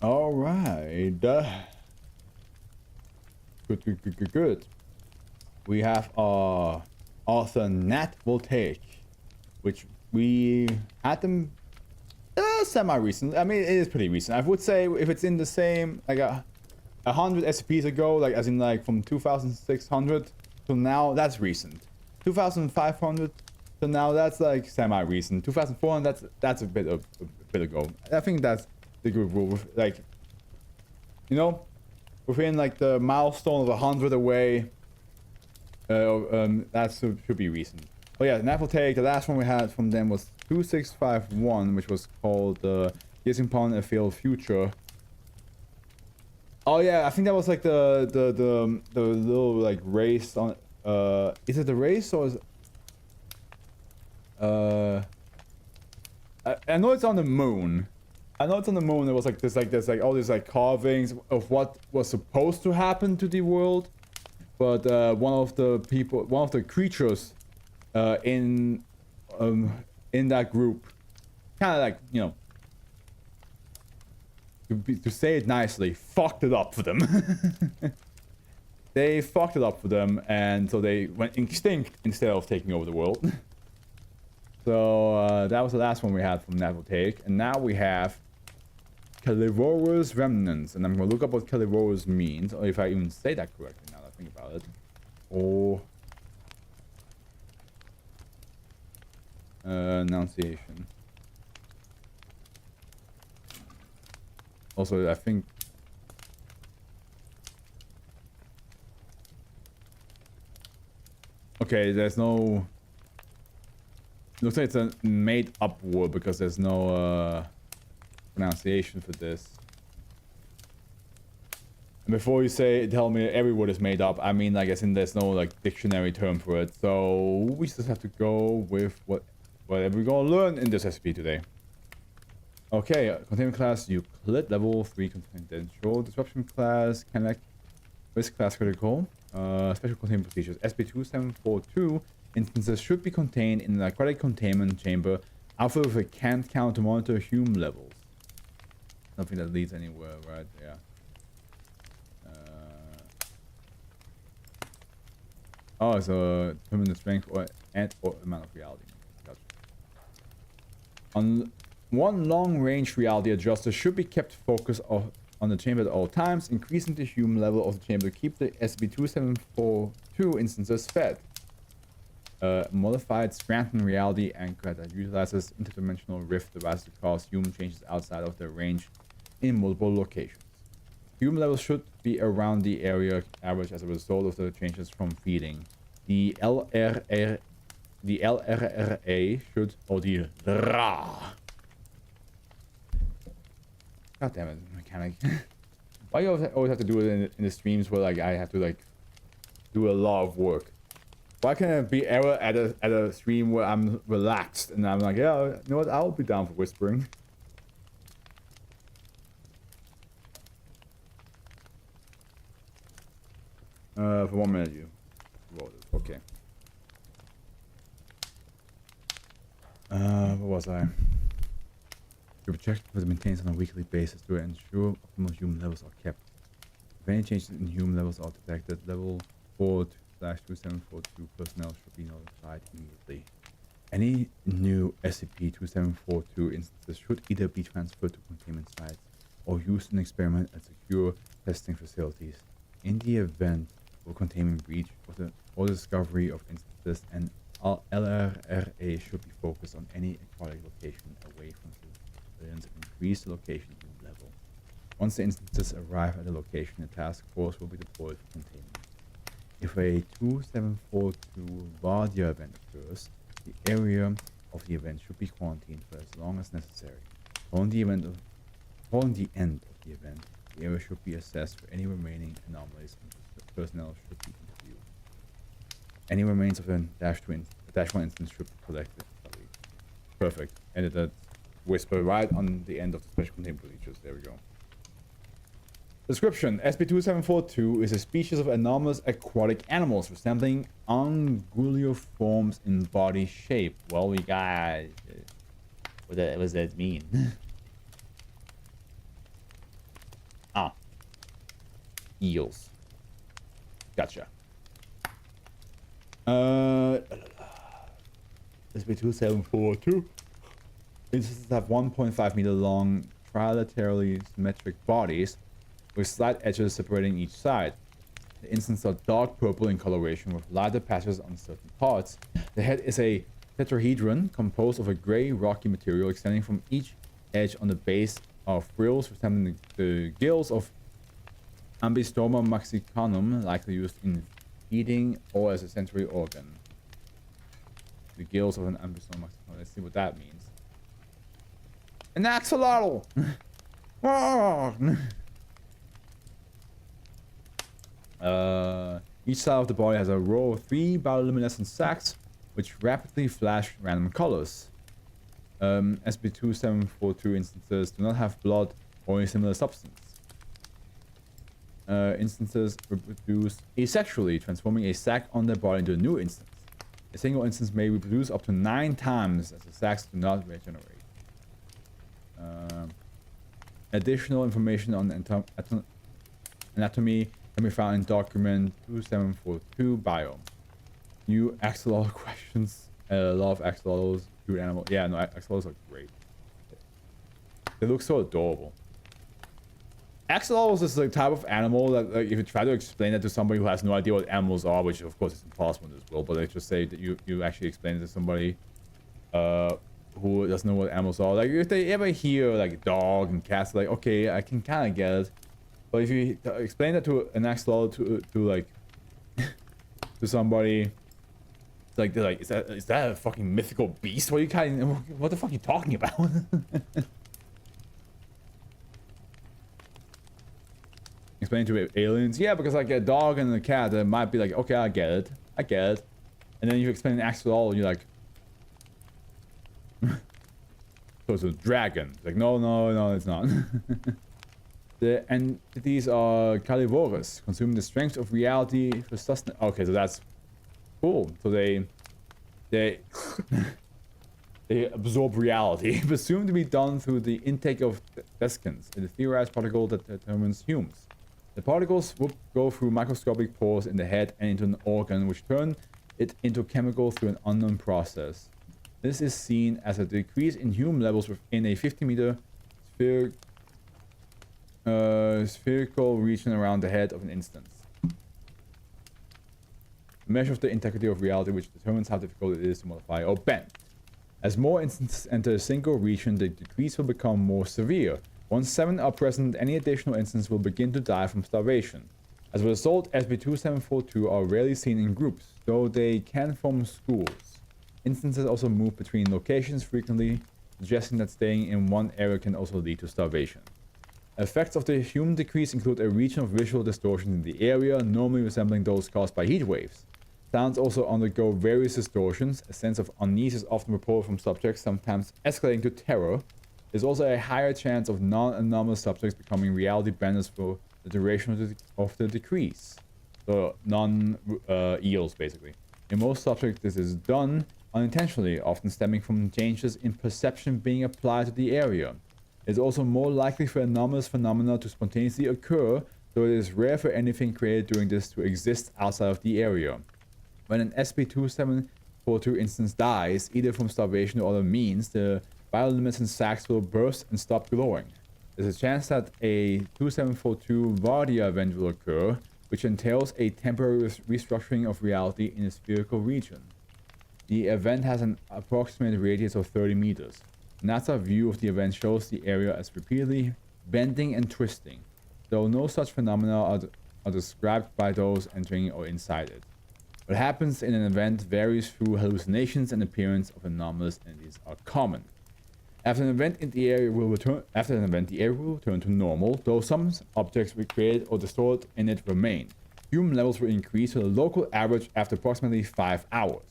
All right. Good. We have author Nat Voltaic, which we had them semi-recent. I mean, it is pretty recent. I would say if it's in the same, like 100 SCPs ago, like as in like from 2600 to now, that's recent. 2500 to now, that's like semi-recent. 2400, that's a bit ago. I think that's the good rule. Like, you know, within like the milestone of 100 away, that should be recent. Oh yeah, Nat Voltaic, the last one we had from them was 2651, which was called Gazing Upon a Failed Future. Oh yeah, I think that was like the little like race on is it the race or is I know it's on the moon. I know it's on the moon. There was like there's like all these like carvings of what was supposed to happen to the world, but one of the creatures in that group kind of like, you know, to say it nicely, fucked it up for them. They fucked it up for them, and so they went extinct instead of taking over the world. So that was the last one we had from Nat Voltaic, and now we have Caelivorous Remnants, and I'm gonna look up what Caelivorous means, or if I even say that correctly now that I think about it. Or enunciation. Also, I think okay, there's no. Looks like it's a made-up word because there's no pronunciation for this. And before you tell me every word is made up, I mean, I guess there's no like dictionary term for it. So we just have to go with whatever we're gonna learn in this SCP today. Okay, containment class Euclid, level 3 confidential, disruption class Connect, risk class critical, special containment procedures. SCP-2742 instances should be contained in an aquatic containment chamber outfitted with a can't count to monitor hume levels. Nothing that leads anywhere, right? Yeah. Oh, it's a determine the strength or amount of reality. Gotcha. On one long-range reality adjuster should be kept focused on the chamber at all times, increasing the hume level of the chamber to keep the SCP-2742 instances fed. Modified Scranton reality anchor that utilizes interdimensional rift devices to cause hume changes outside of their range in multiple locations. Hume levels should be around the area average as a result of the changes from feeding. The LRRA should, or the RA. God damn it, mechanic. Why do you always have to do it in the streams where like I have to like do a lot of work? Why can't it be ever at a stream where I'm relaxed and I'm like, yeah, you know what, I'll be down for whispering. For 1 minute you rolled it. Okay. What was I? To check whether it maintains on a weekly basis to ensure optimal human levels are kept. If any changes in human levels are detected, level 4/2742 personnel should be notified immediately. Any new SCP-2742 instances should either be transferred to containment sites or used in experiment at secure testing facilities. In the event of a containment breach or discovery of instances, an LRRA should be focused on any aquatic location away from civilians and increase the location level. Once the instances arrive at the location, a task force will be deployed for containment. If a 2742 Vardia event occurs, the area of the event should be quarantined for as long as necessary. Following the end of the event, the area should be assessed for any remaining anomalies and personnel should be interviewed. Any remains of the -1 instance should be collected. Perfect. And that whisper right on the end of the special containment procedures. There we go. Description: SCP-2742 is a species of anomalous aquatic animals resembling anguilliforms in body shape. Well, we got... what does that mean? eels. Gotcha. SCP-2742. Instances have 1.5 meter long, trilaterally symmetric bodies with slight edges separating each side. The instances are dark purple in coloration with lighter patches on certain parts. The head is a tetrahedron composed of a gray rocky material extending from each edge on the base of frills resembling the gills of Ambystoma mexicanum, likely used in feeding or as a sensory organ. The gills of an Ambystoma mexicanum. Let's see what that means. An axolotl! Each side of the body has a row of 3 bioluminescent sacs which rapidly flash random colors. SCP-2742 instances do not have blood or a similar substance. Instances reproduce asexually, transforming a sac on their body into a new instance. A single instance may reproduce up to 9 times as the sacs do not regenerate. Additional information on anatomy can be found in document 2742 bio. New axolotl questions. A lot of axolotls, cute animal. Yeah, no, axolotls are great. They look so adorable. Axolotls is the type of animal that, like, if you try to explain that to somebody who has no idea what animals are, which of course is impossible in this world, but let's just say that you actually explain it to somebody who doesn't know what animals are. Like, if they ever hear like dog and cats, like, okay, I can kind of get it. But if you explain that to an axolotl to like to somebody, like they're like, is that a fucking mythical beast? What the fuck are you talking about? Explain to aliens, yeah, because like a dog and a cat, it might be like, okay, I get it, and then you explain an axolotl, you're like, so it's a dragon. Like, no, it's not. The entities are Caelivorous, consuming the strength of reality for sustenance. Okay, so that's cool. So they they absorb reality, presumed to be done through the intake of vesicants, a theorized particle that determines humus. The particles would go through microscopic pores in the head and into an organ, which turn it into chemical through an unknown process. This is seen as a decrease in hume levels within a 50-meter spherical region around the head of an instance. A measure of the integrity of reality, which determines how difficult it is to modify or bend. As more instances enter a single region, the decrease will become more severe. Once 7 are present, any additional instance will begin to die from starvation. As a result, SCP-2742 are rarely seen in groups, though they can form schools. Instances also move between locations frequently, suggesting that staying in one area can also lead to starvation. Effects of the hume decrease include a region of visual distortion in the area, normally resembling those caused by heat waves. Sounds also undergo various distortions. A sense of unease is often reported from subjects, sometimes escalating to terror. There's also a higher chance of non-anomalous subjects becoming reality benders for the duration of the decrease. So non-eels, basically. In most subjects, this is done unintentionally, often stemming from changes in perception being applied to the area. It is also more likely for anomalous phenomena to spontaneously occur, though it is rare for anything created during this to exist outside of the area. When an SCP-2742 instance dies, either from starvation or other means, the bioluminescent sacs will burst and stop glowing. There's a chance that a 2742 Vardia event will occur, which entails a temporary restructuring of reality in a spherical region. The event has an approximate radius of 30 meters. NASA's view of the event shows the area as repeatedly bending and twisting, though no such phenomena are described by those entering or inside it. What happens in an event varies through hallucinations, and appearance of anomalous entities are common. After an event, the area will return to normal, though some objects recreated or distorted in it remain. Hume levels will increase to the local average after approximately 5 hours.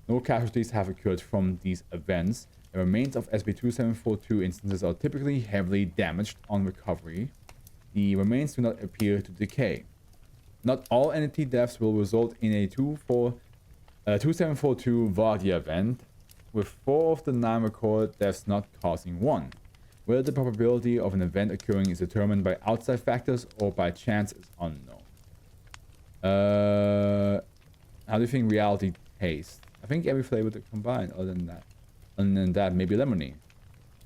No casualties have occurred from these events. The remains of SCP-2742 instances are typically heavily damaged on recovery. The remains do not appear to decay. Not all entity deaths will result in a 2742 Vardia event, with 4 of the 9 recorded deaths not causing one. Whether the probability of an event occurring is determined by outside factors or by chance is unknown. How do you think reality tastes? I think every flavor combined. Other than that, maybe lemony.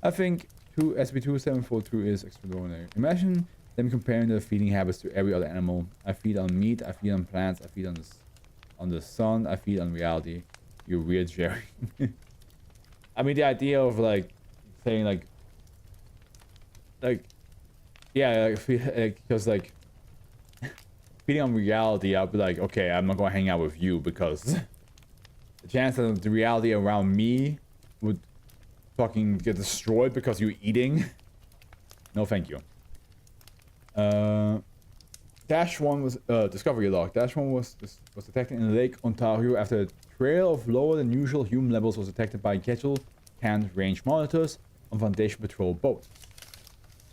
I think SCP-2742 is extraordinary. Imagine them comparing their feeding habits to every other animal. I feed on meat. I feed on plants. I feed on the sun. I feed on reality. You weird Jerry. I mean, the idea of like saying like yeah, because like feeding on reality, I'll be like, okay, I'm not gonna hang out with you because the chance that the reality around me would fucking get destroyed because you're eating. No, thank you. -1 was discovery log. -1 was detected in Lake Ontario after a trail of lower than usual human levels was detected by canned range monitors on Foundation patrol boats.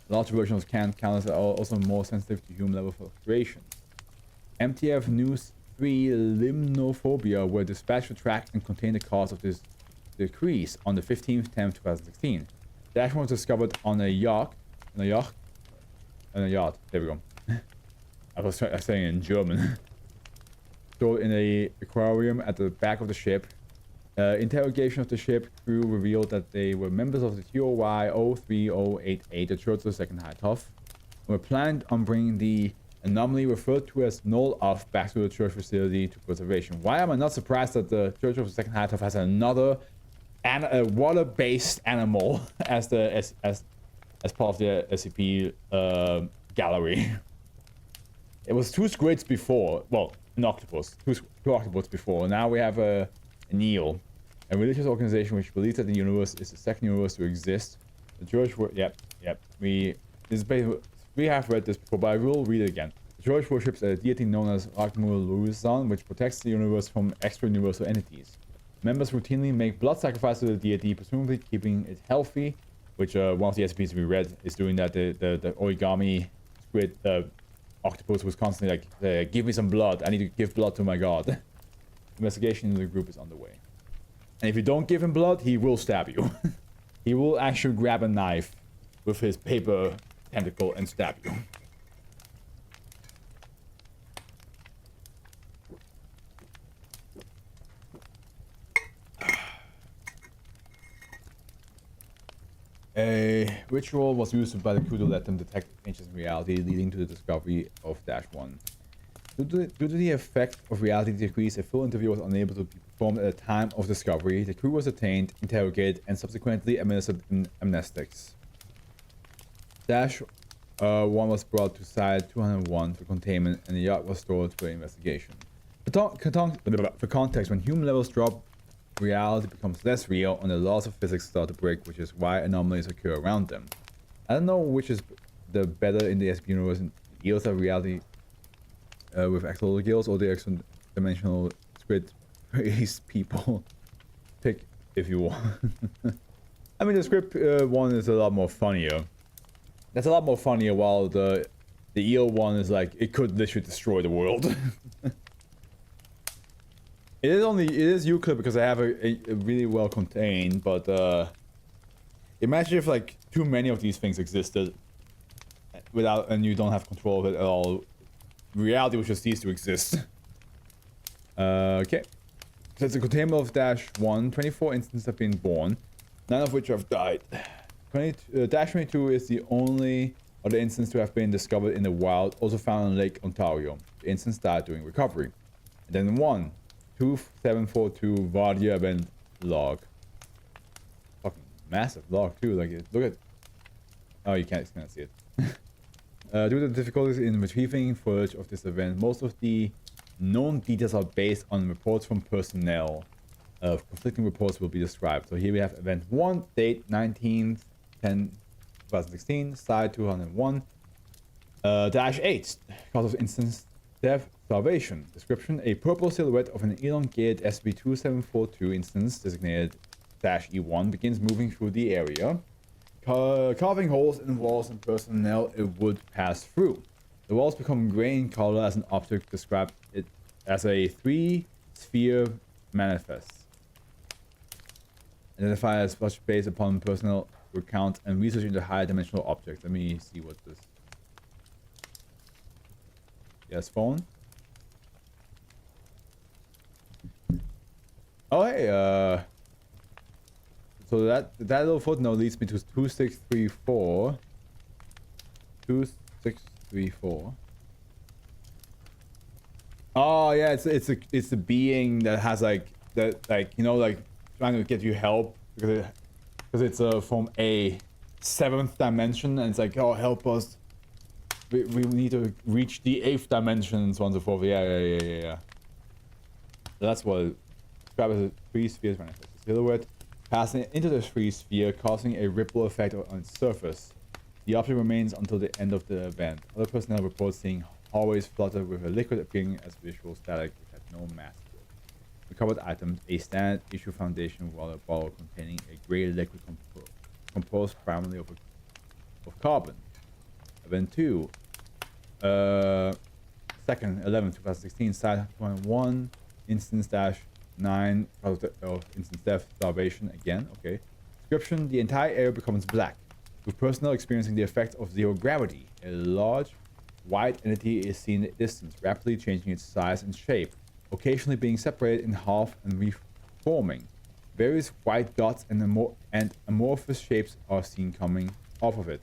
The larger version of canned counters are also more sensitive to human level fluctuations. MTF News 3 limnophobia were dispatched to track and contain the cause of this decrease on the 15th, 10th, 2016. -1 was discovered on a yacht. There we go. I was saying in German. Stored in a aquarium at the back of the ship. Interrogation of the ship crew revealed that they were members of the TOY 03088, the Church of the Second High Tough, and were planned on bringing the anomaly referred to as Null Off back to the church facility to preservation. Why am I not surprised that the Church of the Second High Tough has another water-based animal as part of the SCP gallery? It was 2 squids before. Well, an octopus. Two octopus before. Now we have an eel. A religious organization which believes that the universe is the second universe to exist. The church... Yep. We have read this before, but I will read it again. The church worships a deity known as Akmul, which protects the universe from extra-universal entities. Members routinely make blood sacrifice to the deity, presumably keeping it healthy, which one of the SCPs we read is doing that. The origami squid octopus was constantly like, give me some blood. I need to give blood to my god. Investigation in the group is underway. And if you don't give him blood, he will stab you. He will actually grab a knife with his paper tentacle and stab you. A ritual was used by the crew to let them detect changes in reality, leading to the discovery of -1. Due to the effect of reality decrease, a full interview was unable to be performed at the time of discovery. The crew was detained, interrogated, and subsequently administered amnestics. -1 was brought to Site 201 for containment, and the yacht was stored for investigation. For context, when human levels drop, reality becomes less real and the laws of physics start to break, which is why anomalies occur around them. I don't know which is the better in the SCP universe. Eels are reality with actual gills, or the extra-dimensional squid race people. Pick if you want. I mean, the script one is a lot more funnier. That's a lot more funnier, while the eel one is like, it could literally destroy the world. It is Euclid because I have a really well contained, but imagine if like too many of these things existed and you don't have control of it at all. Reality would just cease to exist. Okay. So it's a containment of -1. 24 instances have been born, none of which have died. -22 is the only other instance to have been discovered in the wild, also found in Lake Ontario. The instance died during recovery. And then 2742 Vardia event log. Fucking massive log too. Like, look at. Oh, you can't see it. Due to the difficulties in retrieving footage of this event, most of the known details are based on reports from personnel. Conflicting reports will be described. So here we have event 1, date 19/10/2016, site 201, -8, cause of instance death, starvation. Description: a purple silhouette of an elongated SCP-2742 instance designated -E1 begins moving through the area, carving holes in walls and personnel it would pass through. The walls become gray in color as an object described it as a 3-sphere manifest. Identified as such based upon personnel recount and research into higher dimensional objects. Let me see what this. Yes, phone. Oh hey, so that little footnote leads me to 2634. 2634. Oh yeah, it's a being that has like that, like, you know, like trying to get you help because it's from a 7th dimension, and it's like, oh, help us. We need to reach the 8th dimension and so on and so forth. Yeah. So that's what described as a 3 spheres manifest. A silhouette passing into the 3 sphere, causing a ripple effect on its surface. The object remains until the end of the event. Other personnel report seeing hallways flooded with a liquid appearing as visual static which had no mass to it. Recovered items: a standard issue Foundation water bottle containing a gray liquid composed primarily of carbon. Event 2. 2nd 11 2016, site 1, instance -9 of instance death starvation again. Okay. Description: the entire area becomes black, with personnel experiencing the effects of zero gravity. A large white entity is seen at a distance, rapidly changing its size and shape, occasionally being separated in half and reforming. Various white dots and amorphous shapes are seen coming off of it.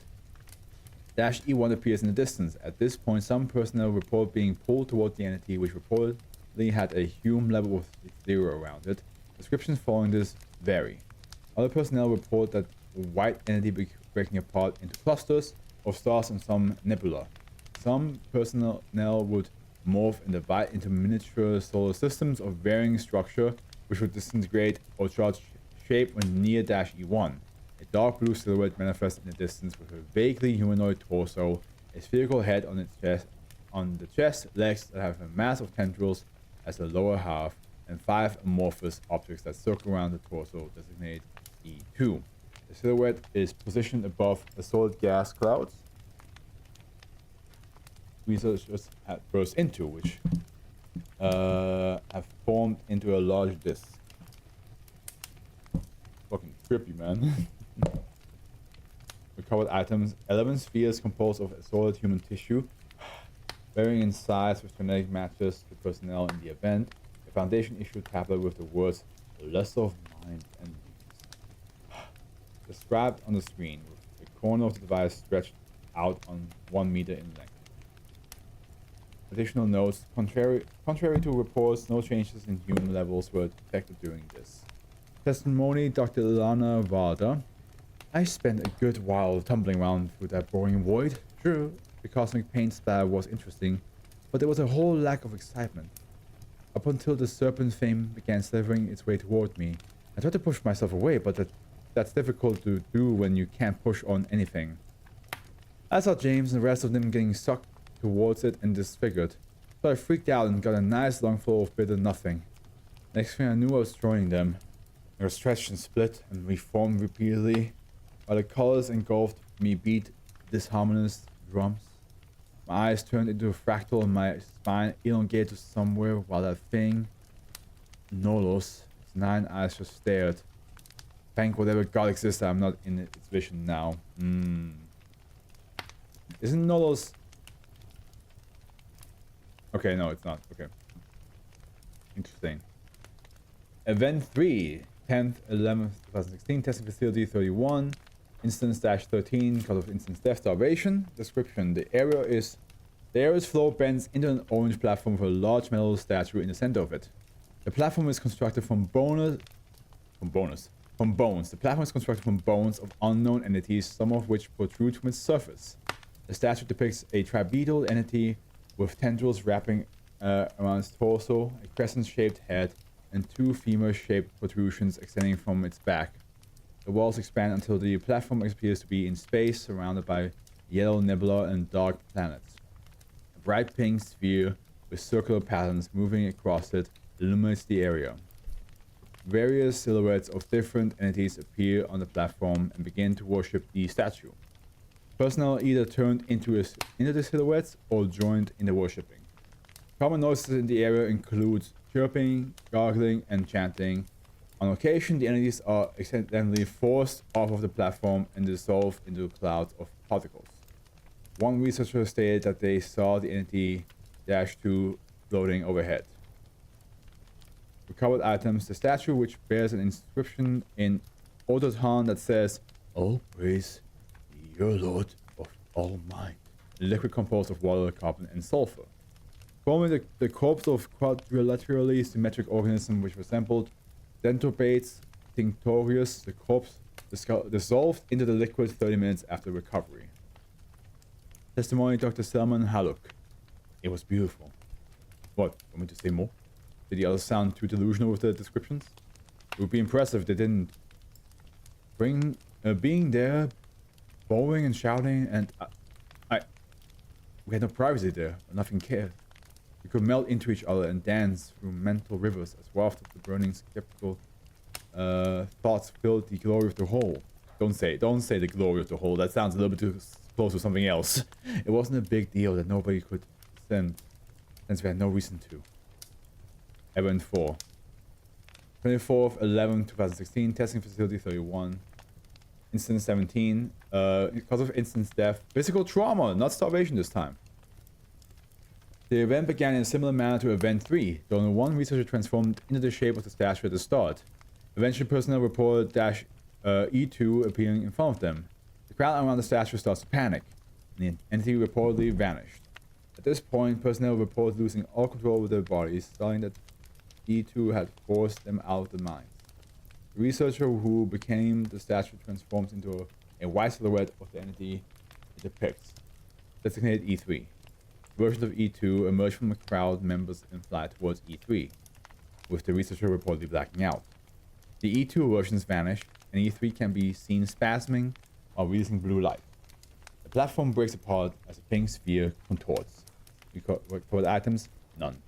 -E1 appears in the distance. At this point, some personnel report being pulled toward the entity, which reportedly had a Hume level with 0 around it. Descriptions following this vary. Other personnel report that the white entity breaking apart into clusters of stars and some nebula. Some personnel would morph and divide into miniature solar systems of varying structure, which would disintegrate or change shape when near -E1. A dark blue silhouette manifests in the distance with a vaguely humanoid torso, a spherical head on the chest, legs that have a mass of tendrils as the lower half, and 5 amorphous objects that circle around the torso, designated E2. The silhouette is positioned above a solid gas clouds researchers have burst into, which have formed into a large disc. Fucking trippy, man. Recovered items: 11 spheres composed of solid human tissue, varying in size with genetic matches to personnel in the event. A Foundation issued tablet with the words "the lesser of mind" and described on the screen, with the corner of the device stretched out on 1 meter in length. Additional notes: contrary to reports, no changes in human levels were detected during this. Testimony: Dr. Lana Varda. I spent a good while tumbling around through that boring void. True, the cosmic paint splatter was interesting, but there was a whole lack of excitement. Up until the serpent flame began slithering its way toward me, I tried to push myself away, but that's difficult to do when you can't push on anything. I saw James and the rest of them getting sucked towards it and disfigured, so I freaked out and got a nice lungful of bitter nothing. Next thing I knew, I was joining them. They were stretched and split and reformed repeatedly, while the colors engulfed me beat disharmonious drums. My eyes turned into a fractal and my spine elongated to somewhere, while that thing, Nolos, its 9 eyes just stared. Thank whatever god exists, I'm not in its vision now. Isn't Nolos... Okay, no, it's not. Okay. Interesting. Event 3, 10th, 11th, 2016, testing facility 31, instance -13, cause of instance death starvation. Description: the area's floor bends into an orange platform with a large metal statue in the center of it. The platform is constructed from bones. The platform is constructed from bones of unknown entities, some of which protrude from its surface. The statue depicts a tribedal entity with tendrils wrapping around its torso, a crescent-shaped head, and 2 femur-shaped protrusions extending from its back. The walls expand until the platform appears to be in space, surrounded by yellow nebula and dark planets. A bright pink sphere with circular patterns moving across it illuminates the area. Various silhouettes of different entities appear on the platform and begin to worship the statue. Personnel either turned into the silhouettes or joined in the worshipping. Common noises in the area include chirping, gargling, and chanting. On occasion, the entities are accidentally forced off of the platform and dissolved into clouds of particles. One researcher stated that they saw the entity -2 floating overhead. Recovered items: the statue, which bears an inscription in Autoton that says, "All praise be your Lord of all might." A liquid composed of water, carbon, and sulfur. Forming the corpse of quadrilaterally symmetric organism which resembled Dendrobates tinctorius, the corpse dissolved into the liquid 30 minutes after recovery. Testimony: Dr. Selman Haluk. It was beautiful. What? Want me to say more? Did the others sound too delusional with the descriptions? It would be impressive if they didn't. Being there, bowing and shouting, and we had no privacy there. Nothing cared. We could melt into each other and dance through mental rivers as waft of the burning skeptical thoughts filled the glory of the whole. Don't say the glory of the whole. That sounds a little bit too close to something else. It wasn't a big deal that nobody could send, since we had no reason to. Event 4. 24th 11 2016, testing facility 31. Instance 17. Cause of instance death: physical trauma, not starvation this time. The event began in a similar manner to Event 3, though only one researcher transformed into the shape of the statue at the start. Eventually, personnel reported -E2 appearing in front of them. The crowd around the statue starts to panic, and the entity reportedly vanished. At this point, personnel reported losing all control over their bodies, stating that E2 had forced them out of the mines. The researcher who became the statue transforms into a white silhouette of the entity it depicts, designated E3. Versions of E2 emerge from the crowd members and fly towards E3, with the researcher reportedly blacking out. The E2 versions vanish, and E3 can be seen spasming while releasing blue light. The platform breaks apart as a pink sphere contorts. Recovered items: none.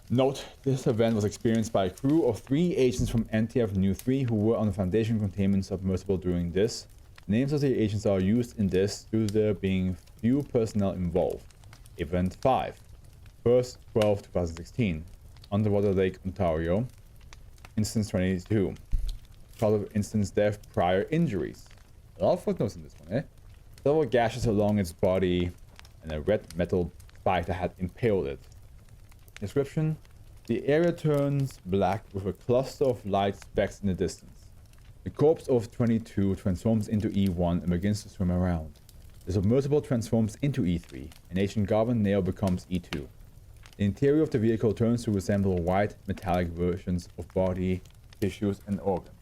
Note: this event was experienced by a crew of 3 agents from NTF Nu 3 who were on the Foundation containment submersible during this. Names of the agents are used in this due to there being few personnel involved. Event 5. 1st 12 2016. Underwater Lake, Ontario. Instance 22. Cause of instance death: prior injuries. A lot of footnotes in this one, eh? Several gashes along its body and a red metal spike that had impaled it. Description: the area turns black with a cluster of light specks in the distance. The corpse of 22 transforms into E1 and begins to swim around. The submersible transforms into E3, and Agent Garvin Nail becomes E2. The interior of the vehicle turns to resemble white, metallic versions of body, tissues, and organs.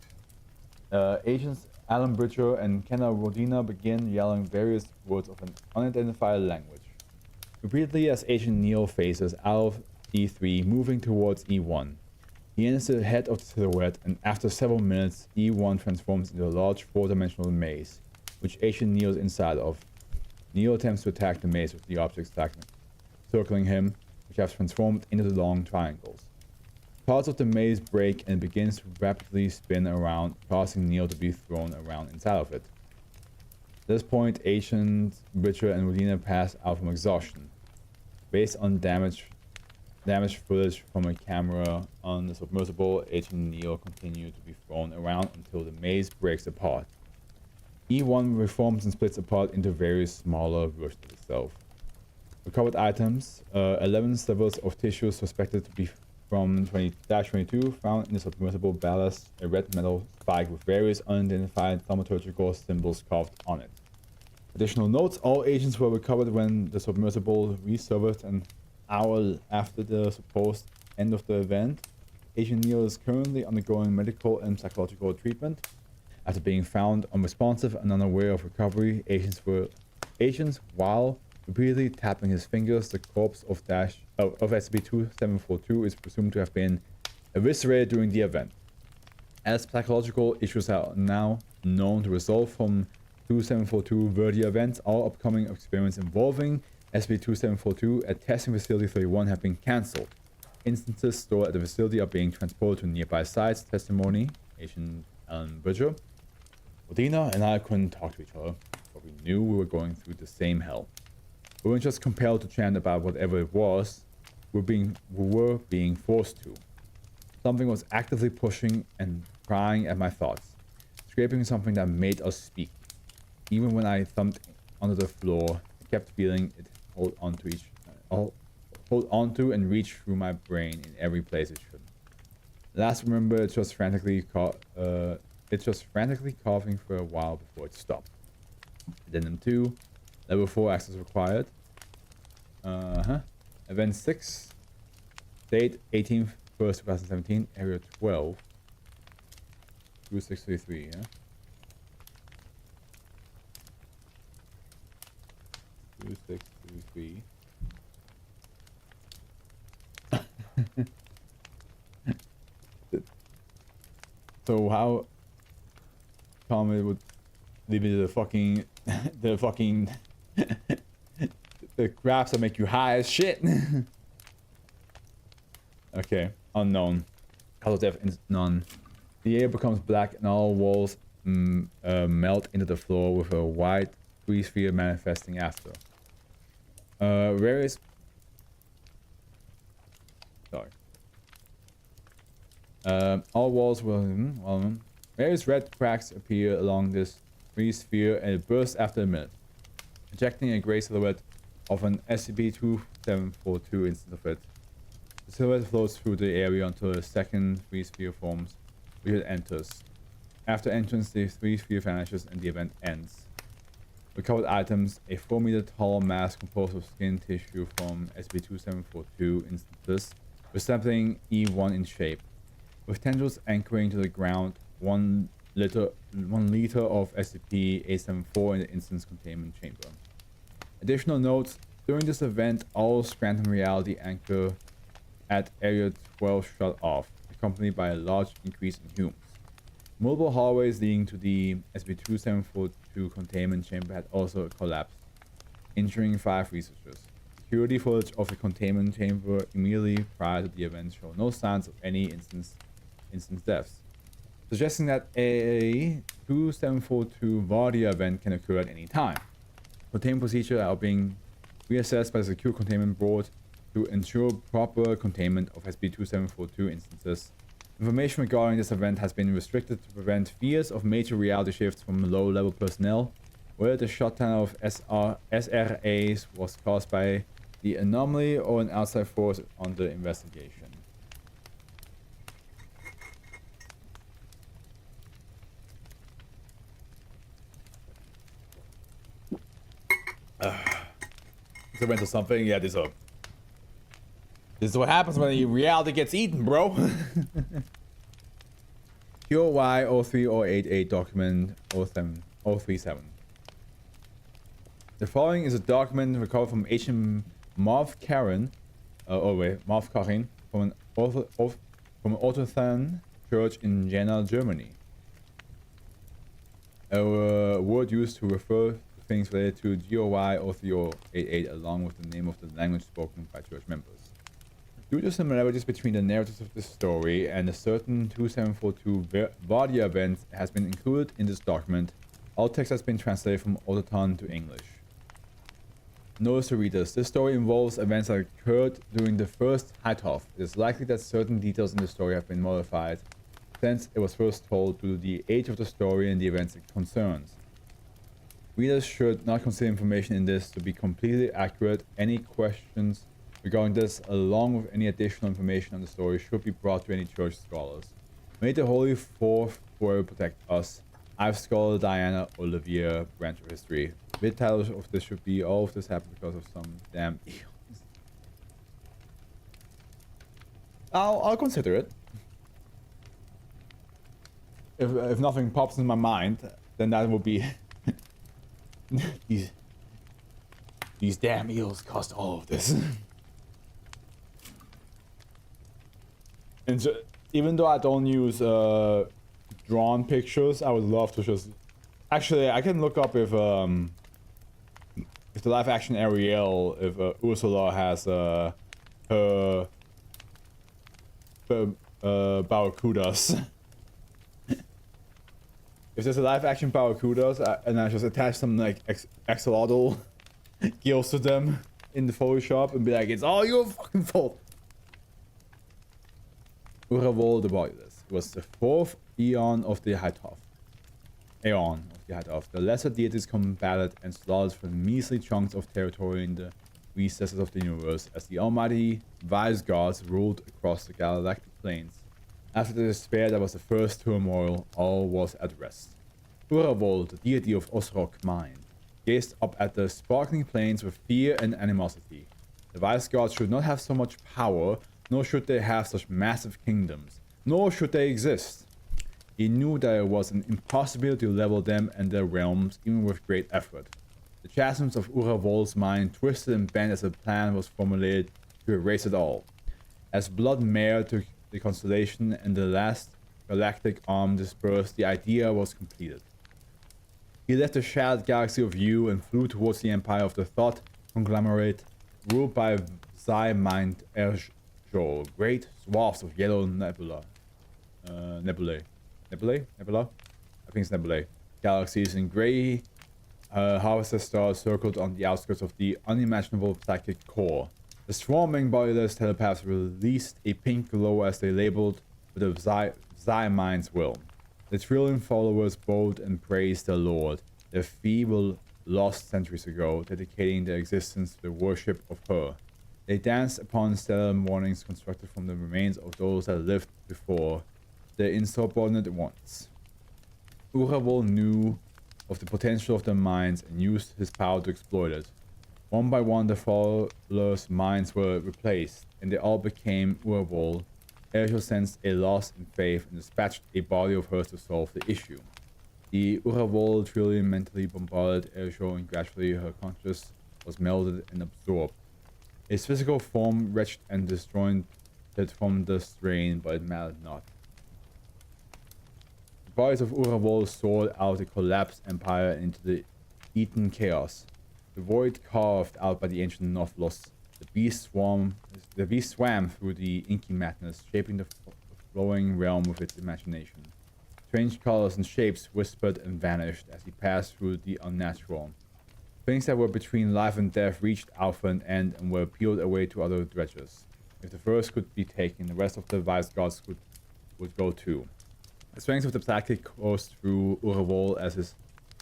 Agents Alan Bridger and Kenna Rodina begin yelling various words of an unidentified language. Repeatedly as Agent Neil faces out of E3, moving towards E1. He enters the head of the silhouette, and after several minutes, E1 transforms into a large 4-dimensional maze, which Agent Neil is inside of. Neil attempts to attack the maze with the objects circling him, which have transformed into the long triangles. Parts of the maze break and begins to rapidly spin around, causing Neil to be thrown around inside of it. At this point, Agent Bridger and Rodina pass out from exhaustion. Based on damage footage from a camera on the submersible, Agent Neil continued to be thrown around until the maze breaks apart. E1 reforms and splits apart into various smaller versions of itself. Recovered items: 11 slivers of tissue suspected to be from 20-22 found in the submersible ballast, a red metal spike with various unidentified thaumaturgical symbols carved on it. Additional notes: all agents were recovered when the submersible resurfaced an hour after the supposed end of the event. Agent Neil is currently undergoing medical and psychological treatment. After being found unresponsive and unaware of recovery, agents, while repeatedly tapping his fingers, the corpse of SCP-2742 is presumed to have been eviscerated during the event. As psychological issues are now known to result from 2742 Verdia events, all upcoming experiments involving SCP-2742 at Testing Facility 31 have been cancelled. Instances stored at the facility are being transported to nearby sites. Testimony: Agent Alan Bridger. Rodina and I couldn't talk to each other, but we knew we were going through the same hell. We weren't just compelled to chant about whatever it was, we were being forced to. Something was actively pushing and prying at my thoughts, scraping something that made us speak. Even when I thumped onto the floor, I kept feeling it hold onto and reach through my brain in every place it should. Last remember, it just frantically coughing for a while before it stopped. Addendum 2, level 4 access required. Event 6, date 18th 1st 2017, area 12, 2633, yeah? 2633. So how Tom it would leave me the fucking the graphs that make you high as shit. Okay, unknown. Cause of death is none. The air becomes black and all walls melt into the floor with a white sphere manifesting after. Various all walls will various red cracks appear along this sphere and it bursts after a minute, projecting a gray silhouette of an SCP-2742 instance of it. The silhouette floats through the area until a second sphere forms, which it enters. After entrance, the sphere vanishes and the event ends. Recovered items: a 4-meter tall mask composed of skin tissue from SCP-2742 instances, resembling E1 in shape, with tendrils anchoring to the ground. 1 liter of SCP-874 in the instance containment chamber. Additional notes: during this event, all Scranton reality anchor at Area 12 shut off, accompanied by a large increase in humans. Multiple hallways leading to the SCP-2742 containment chamber had also collapsed, injuring 5 researchers. Security footage of the containment chamber immediately prior to the event showed no signs of any instance deaths, suggesting that a 2742 Vardia event can occur at any time. Containment procedures are being reassessed by the Secure Containment Board to ensure proper containment of SCP-2742 instances. Information regarding this event has been restricted to prevent fears of major reality shifts from low-level personnel. Whether the shutdown of SRAs was caused by the anomaly or an outside force under investigation. This event or something? Yeah, this is what happens when your reality gets eaten, bro. QOY 03088 document 037. The following is a document recovered from ancient Marv Karin, Marv Karin, from an Orthodox church in Jena, Germany. A word used to refer to things related to GOY 03088 along with the name of the language spoken by church members. Due to similarities between the narratives of this story and a certain 2742 Vardia event has been included in this document, all text has been translated from Autoton to English. Notice to readers: this story involves events that occurred during the first Hythoff. It is likely that certain details in the story have been modified since it was first told due to the age of the story and the events it concerns. Readers should not consider information in this to be completely accurate. Any questions regarding this, along with any additional information on the story, should be brought to any church scholars. May the Holy Fourth forever protect us. I've Scholar Diana Olivia, Branch of History. The title of this should be all of this happened because of some damn eons. I'll consider it. If nothing pops in my mind, then that will be these damn eels caused all of this. And so, even though I don't use drawn pictures, I would love to just... Actually, I can look up if the live action Ariel, if Ursula has her Barracudas. If there's a live action Barracudas and I just attach some like axolotl gills to them in the Photoshop and be like, it's all your fucking fault. Uravol the Boyless. It was the fourth Aeon of the Hightoff. The lesser deities combated and slaughtered for measly chunks of territory in the recesses of the universe as the almighty Vice Gods ruled across the galactic plains. After the despair that was the first turmoil, all was at rest. Uravol, the deity of Osrok Mind, gazed up at the sparkling plains with fear and animosity. The Vice Gods should not have so much power, nor should they have such massive kingdoms, nor should they exist. He knew that it was an impossibility to level them and their realms, even with great effort. The chasms of Uravol's mind twisted and bent as a plan was formulated to erase it all. As blood marred to the constellation and the last galactic arm dispersed, the idea was completed. He left the shattered galaxy of Yu and flew towards the empire of the Thought conglomerate ruled by Psi Mind Erjo, great swaths of yellow nebulae. Nebula? I think it's nebulae. Galaxies and gray harvester stars circled on the outskirts of the unimaginable psychic core. The swarming bodiless telepaths released a pink glow as they labeled with the Psi Mind's will. The trillion followers bowed and praised their lord, their feeble lost centuries ago, dedicating their existence to the worship of her. They danced upon stellar mornings constructed from the remains of those that lived before, their insubordinate ones. Uravol knew of the potential of their minds and used his power to exploit it. One by one, the followers' minds were replaced, and they all became Uravol. Erjo sensed a loss in faith and dispatched a body of hers to solve the issue. The Uravol trillion mentally bombarded Erjo, and gradually her consciousness was melded and absorbed. His physical form wretched and disjointed from the strain, but it mattered not. The bodies of Uravol soared out of the collapsed empire into the eaten chaos. The void carved out by the ancient Northlos, the beast swam through the inky madness, shaping the flowing realm with its imagination. Strange colors and shapes whispered and vanished as he passed through the unnatural. Things that were between life and death reached out for an end and were peeled away to other dredges. If the first could be taken, the rest of the Vice Gods would go too. The strength of the psychic coursed through Uravol as his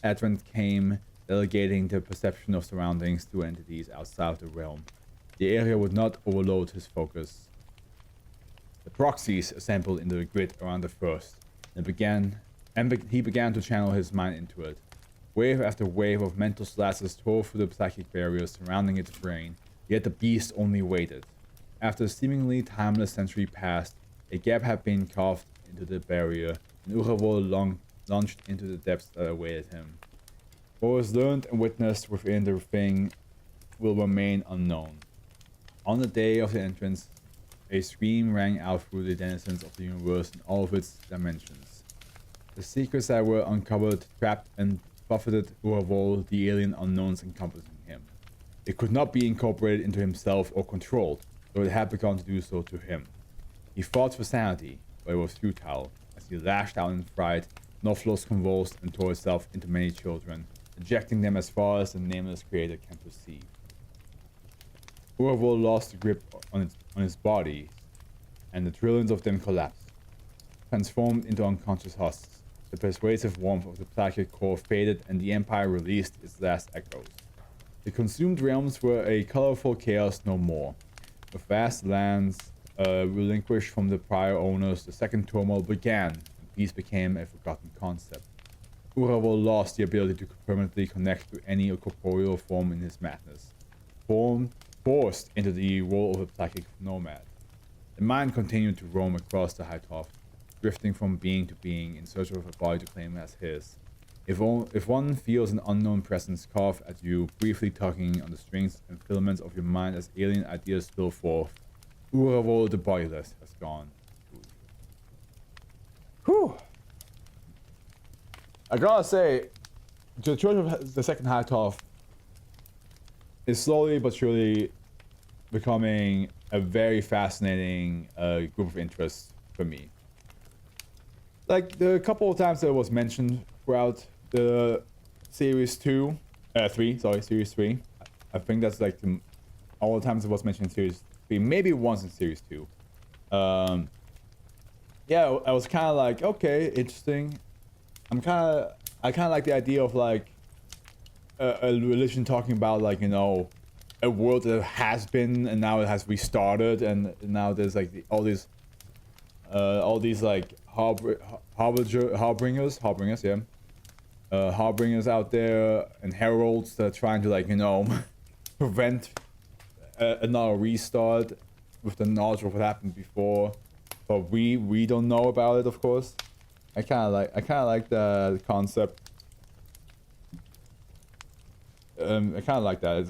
advent came, delegating the perception of surroundings to entities outside of the realm. The area would not overload his focus. The proxies assembled in the grid around the first, and he began to channel his mind into it. Wave after wave of mental slashes tore through the psychic barriers surrounding its brain, yet the beast only waited. After a seemingly timeless century passed, a gap had been carved into the barrier, and Uravol launched into the depths that awaited him. What was learned and witnessed within the thing will remain unknown. On the day of the entrance, a scream rang out through the denizens of the universe in all of its dimensions. The secrets that were uncovered trapped and buffeted Uravol, the alien unknowns encompassing him. It could not be incorporated into himself or controlled, though it had begun to do so to him. He fought for sanity, but it was futile. As he lashed out in fright, Northlos convulsed and tore itself into many children, ejecting them as far as the nameless creator can perceive. Uravol lost the grip on his body, and the trillions of them collapsed. Transformed into unconscious husks, the persuasive warmth of the psychic core faded and the Empire released its last echoes. The consumed realms were a colorful chaos no more. With vast lands relinquished from the prior owners, the second turmoil began, and peace became a forgotten concept. Uravol lost the ability to permanently connect to any corporeal form in his madness, forced into the role of a psychic nomad. The mind continued to roam across the Hightoff, drifting from being to being in search of a body to claim as his. If one feels an unknown presence carve at you, briefly tugging on the strings and filaments of your mind as alien ideas spill forth, Uravol the Bodiless has gone. Whew! I gotta say, the Church of the Second Hightoff is slowly but surely becoming a very fascinating group of interests for me. Like, the couple of times that it was mentioned throughout the series 3. I think that's like all the times it was mentioned in series 3, maybe once in series 2. yeah, I was kind of like, okay, interesting. I kind of like the idea of like a religion talking about like, you know, a world that has been and now it has restarted, and now there's like all these like harbingers, yeah, harbingers out there and heralds that are trying to, like, you know, prevent another restart with the knowledge of what happened before, but we don't know about it, of course. I kind of like the concept. I kind of like that.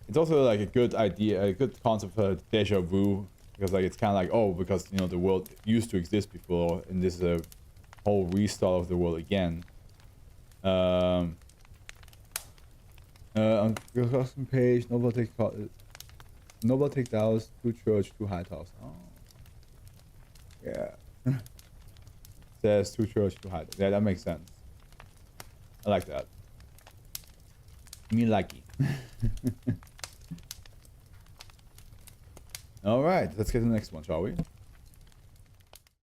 It's also like a good idea, a good concept for deja vu, because like it's kind of like, oh, because, you know, the world used to exist before, and this is a whole restart of the world again. On the custom page, Noble take Dallas, 2 church, 2 high house. Oh, yeah. Says 2 church, 2 high. Yeah, that makes sense. I like that. Me like it. All right, let's get to the next one, shall we?